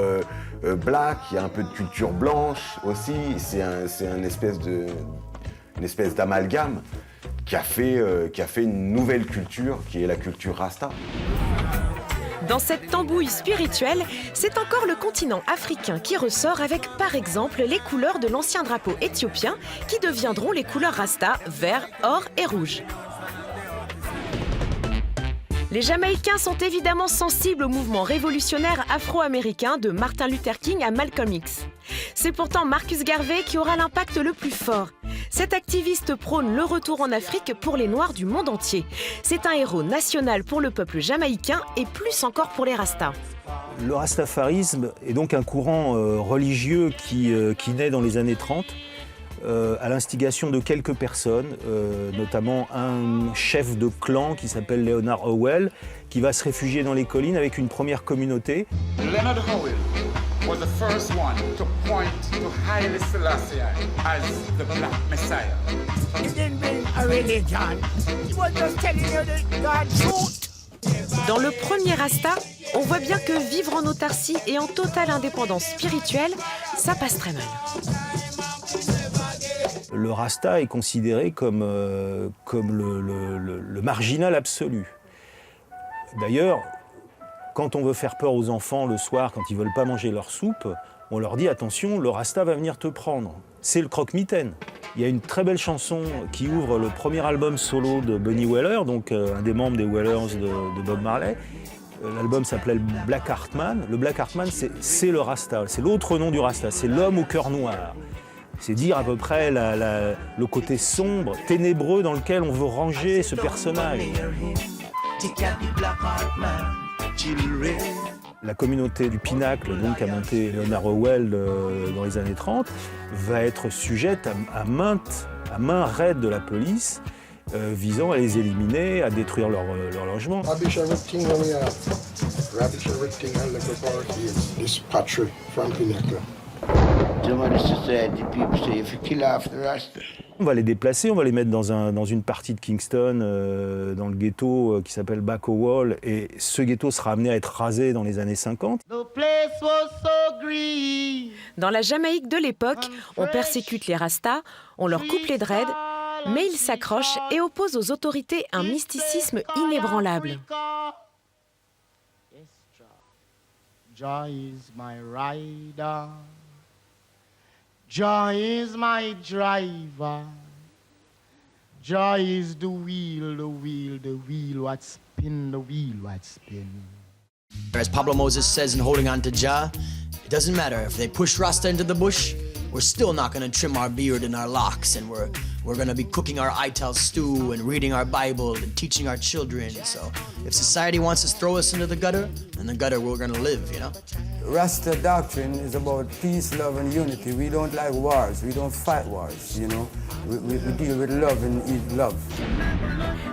black, il y a un peu de culture blanche aussi. C'est une espèce d'amalgame qui a fait une nouvelle culture, qui est la culture Rasta.
Dans cette tambouille spirituelle, c'est encore le continent africain qui ressort avec, par exemple, les couleurs de l'ancien drapeau éthiopien qui deviendront les couleurs Rasta, vert, or et rouge. Les Jamaïcains sont évidemment sensibles au mouvement révolutionnaire afro-américain de Martin Luther King à Malcolm X. C'est pourtant Marcus Garvey qui aura l'impact le plus fort. Cet activiste prône le retour en Afrique pour les Noirs du monde entier. C'est un héros national pour le peuple jamaïcain et plus encore pour les Rastas.
Le rastafarisme est donc un courant religieux qui naît dans les années 30. À l'instigation de quelques personnes, notamment un chef de clan qui s'appelle Leonard Howell, qui va se réfugier dans les collines avec une première communauté.
Leonard Howell was the first one to point to Haile Selassie as the Black Messiah. He didn't bring a religion. He was just telling you the God's truth.
Dans le premier Rasta, on voit bien que vivre en autarcie et en totale indépendance spirituelle, ça passe très mal.
Le Rasta est considéré comme le marginal absolu. D'ailleurs, quand on veut faire peur aux enfants le soir, quand ils ne veulent pas manger leur soupe, on leur dit « Attention, le Rasta va venir te prendre ». C'est le croque-mitaine. Il y a une très belle chanson qui ouvre le premier album solo de Bunny Weller, donc un des membres des Wellers de Bob Marley. L'album s'appelait Black Heartman. Le Black Heartman, c'est le Rasta, c'est l'autre nom du Rasta, c'est l'homme au cœur noir. C'est dire à peu près le côté sombre, ténébreux dans lequel on veut ranger ce personnage. La communauté du Pinacle, donc qu'a monté Leonard Howell dans les années 30, va être sujette à main raide de la police, visant à les éliminer, à détruire leur logement. On va les déplacer, on va les mettre dans une partie de Kingston, dans le ghetto qui s'appelle Backo Wall, et ce ghetto sera amené à être rasé dans les années 50.
Dans la Jamaïque de l'époque, on persécute les Rastas, on leur coupe les dreads, mais ils s'accrochent et opposent aux autorités un mysticisme inébranlable.
Joy is my rider. Joy is my driver. Joy is the wheel, what spin, the wheel, what spin.
As Pablo Moses says in Holding On to Jah, it doesn't matter if they push Rasta into the bush, we're still not going to trim our beard and our locks, and we're going to be cooking our ital stew and reading our Bible and teaching our children. So if society wants to throw us into the gutter, in the gutter we're going to live, you know?
Rasta doctrine is about peace, love and unity. We don't like wars, we don't fight wars, you know. We deal with love and eat love.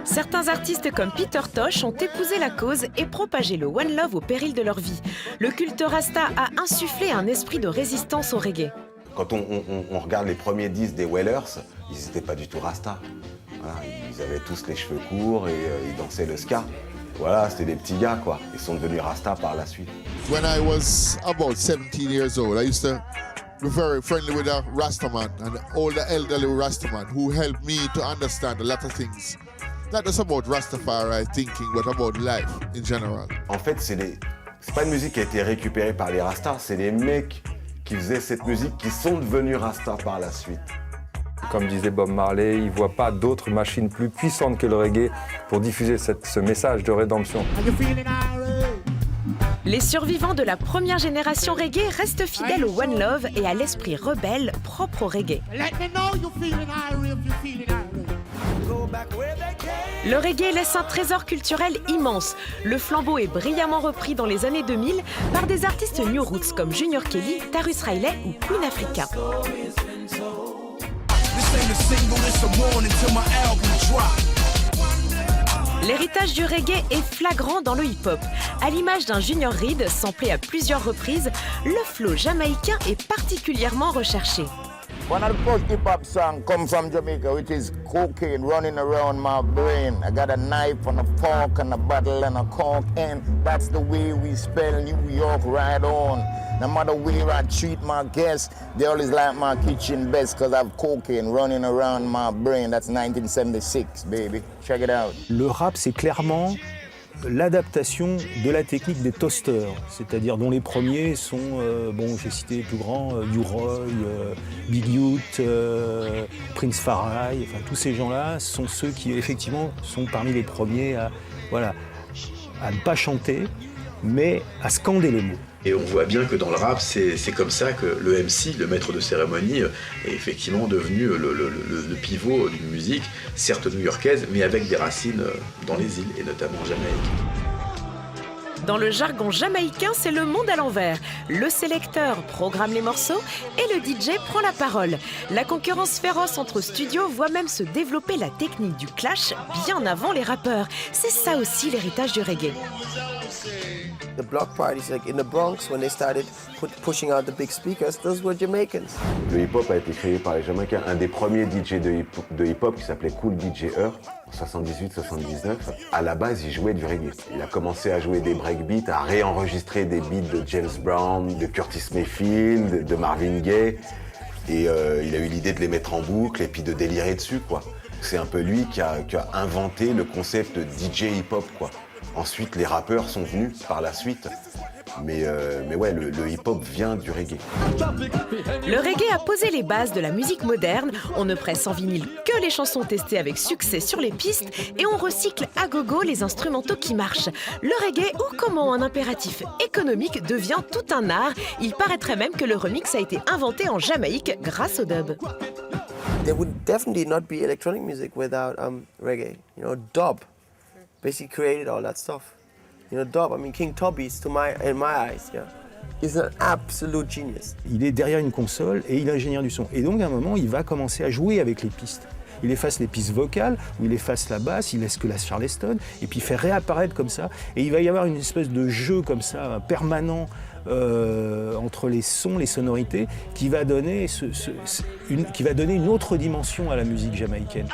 Certains artistes comme Peter Tosh ont épousé la cause et propagé le One Love au péril de leur vie. Le culte Rasta a insufflé un esprit de résistance au reggae.
Quand on regarde les premiers disques des Wellers, ils n'étaient pas du tout Rasta. Voilà, ils avaient tous les cheveux courts et ils dansaient le ska. Voilà, c'était des petits gars, quoi. Ils sont devenus Rasta par la suite.
When I was about 17 years old, I used to be very friendly with a Rastaman, an older elderly Rastaman, who helped me to understand a lot of things. Not just about Rastafari thinking, but about life in general.
En fait, c'est pas une musique qui a été récupérée par les Rastas, c'est les mecs qui faisaient cette musique qui sont devenus Rastas par la suite.
Comme disait Bob Marley, il ne voit pas d'autres machines plus puissantes que le reggae pour diffuser ce message de rédemption.
Les survivants de la première génération reggae restent fidèles au One Love et à l'esprit rebelle propre au reggae. Le reggae laisse un trésor culturel immense. Le flambeau est brillamment repris dans les années 2000 par des artistes New Roots comme Junior Kelly, Tarrus Riley ou Queen Africa. L'héritage du reggae est flagrant dans le hip-hop. À l'image d'un Junior Reid, samplé à plusieurs reprises, le flow jamaïcain est particulièrement recherché.
One of the first hip-hop songs come from Jamaica, which is cocaine running around my brain. I got a knife and a fork and a bottle and a cork, and that's the way we spell New York right on. No matter where I treat my guests, they always like my kitchen best because I have cocaine running around my brain. That's 1976, baby. Check it out.
Le rap, c'est clairement l'adaptation de la technique des toasters, c'est-à-dire dont les premiers sont, j'ai cité les plus grands, U-Roy, Big Youth, Prince Farai, enfin tous ces gens-là sont ceux qui effectivement sont parmi les premiers à ne pas chanter, mais à scander les mots.
Et on voit bien que dans le rap, c'est comme ça que le MC, le maître de cérémonie, est effectivement devenu le pivot d'une musique, certes new-yorkaise, mais avec des racines dans les îles, et notamment en Jamaïque.
Dans le jargon jamaïcain, c'est le monde à l'envers. Le sélecteur programme les morceaux et le DJ prend la parole. La concurrence féroce entre studios voit même se développer la technique du clash bien avant les rappeurs. C'est ça aussi l'héritage du reggae.
The block parties, like in the Bronx, when they started pushing out the big speakers, those were Jamaicans.
Le hip-hop a été créé par les Jamaïcains. Un des premiers DJ de hip-hop qui s'appelait Cool DJ Earl, en 78-79, à la base, il jouait du reggae. Il a commencé à jouer des breakbeats, à réenregistrer des beats de James Brown, de Curtis Mayfield, de Marvin Gaye. Et il a eu l'idée de les mettre en boucle et puis de délirer dessus, quoi. C'est un peu lui qui a inventé le concept de DJ hip-hop, quoi. Ensuite, les rappeurs sont venus par la suite. Mais ouais, le hip-hop vient du reggae.
Le reggae a posé les bases de la musique moderne. On ne presse en vinyle que les chansons testées avec succès sur les pistes et on recycle à gogo les instrumentaux qui marchent. Le reggae, ou comment un impératif économique, devient tout un art. Il paraîtrait même que le remix a été inventé en Jamaïque grâce au dub.
There would definitely not be electronic music without reggae. You know, dub basically created all that stuff. You know, dub, I mean, King Tubby's, in my eyes, yeah, is an absolute genius.
Il est derrière une console et il est ingénieur du son. Et donc, à un moment, il va commencer à jouer avec les pistes. Il efface les pistes vocales, ou il efface la basse, il laisse que la charleston, et puis il fait réapparaître comme ça. Et il va y avoir une espèce de jeu comme ça, permanent, entre les sons, les sonorités, qui va donner, une autre dimension à la musique jamaïcaine.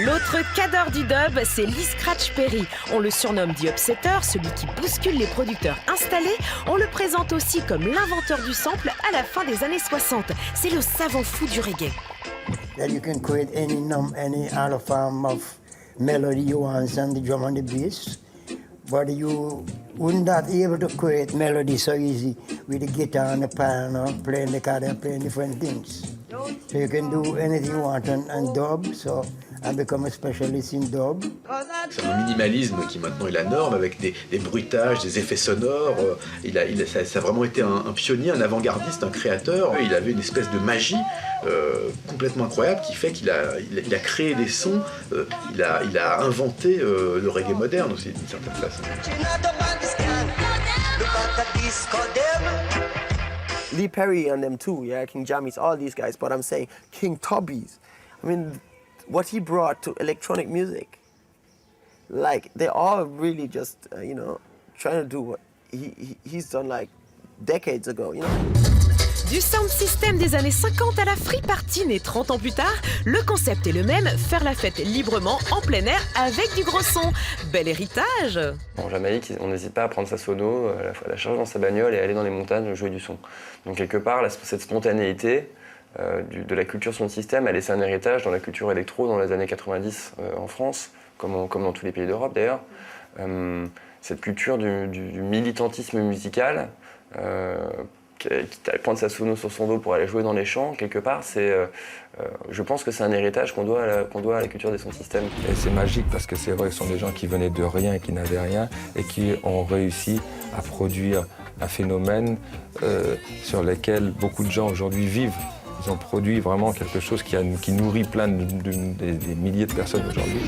L'autre cadre du dub, c'est Lee Scratch Perry. On le surnomme The Upsetter, celui qui bouscule les producteurs installés. On le présente aussi comme l'inventeur du sample à la fin des années 60. C'est le savant fou du reggae.
That you can create any other form of melody you want on the drum and the bass, but you wouldn't not be able to create melody so easy with the guitar and the piano, playing the card and playing different things. So you can do anything you want on dub, so I become a specialist in dub.
C'est un minimalisme qui maintenant est la norme, avec des bruitages, des effets sonores. Ça a vraiment été un pionnier, un avant-gardiste, un créateur. Il avait une espèce de magie complètement incroyable qui fait qu'il a créé des sons, il a inventé le reggae moderne aussi d'une certaine façon.
Lee Perry and them too, yeah, King Jammies, all these guys, but I'm saying King Tubby's. I mean, what he brought to electronic music, like they all really just, trying to do what he's done like decades ago, you know.
Du sound system des années 50 à la free party née 30 ans plus tard, le concept est le même, faire la fête librement en plein air avec du gros son. Bel héritage.
En Jamaïque, on n'hésite pas à prendre sa sono, la charger dans sa bagnole et aller dans les montagnes jouer du son. Donc quelque part, cette spontanéité de la culture sound system a laissé un héritage dans la culture électro dans les années 90 en France, comme dans tous les pays d'Europe d'ailleurs. Cette culture du militantisme musical, qui prendre sa sono sur son dos pour aller jouer dans les champs, quelque part, je pense que c'est un héritage qu'on doit à la culture des sound systems.
Et c'est magique parce que c'est vrai, ce sont des gens qui venaient de rien, qui n'avaient rien, et qui ont réussi à produire un phénomène sur lequel beaucoup de gens aujourd'hui vivent. Ils ont produit vraiment quelque chose qui nourrit plein des milliers de personnes aujourd'hui.